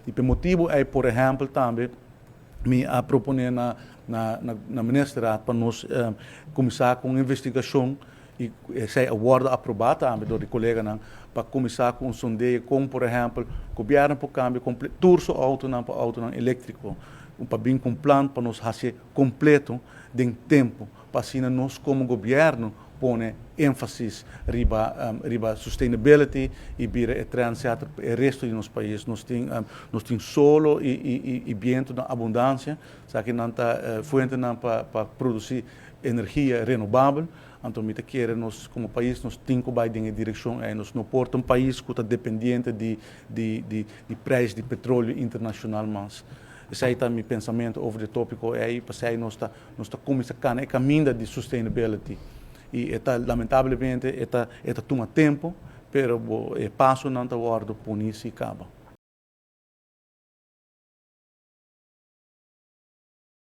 E o motivo é, por exemplo, também me a proponer na ministra para nós começar com investigação e essa awarda aprovada também do colega para começar com um sondeio com, por exemplo, o governo para câmbio turso auto elétrico para bem com plano para nós fazer completo de tempo para assim nós como governo põe ênfase riba sustainability e vira transitar o resto do nosso país. Nós temos solo e vento na abundância, sabe que não está fonte para produzir energia renovável. Então, nós como país nós temos que ir em direção nós não porta país que está dependente de preço de petróleo internacional, mas esse é o meu pensamento sobre o tópico aí, para nós está começando a caminho de sustainability. E lamentavelmente toma tempo, mas o passo não está guardado por isso e acaba.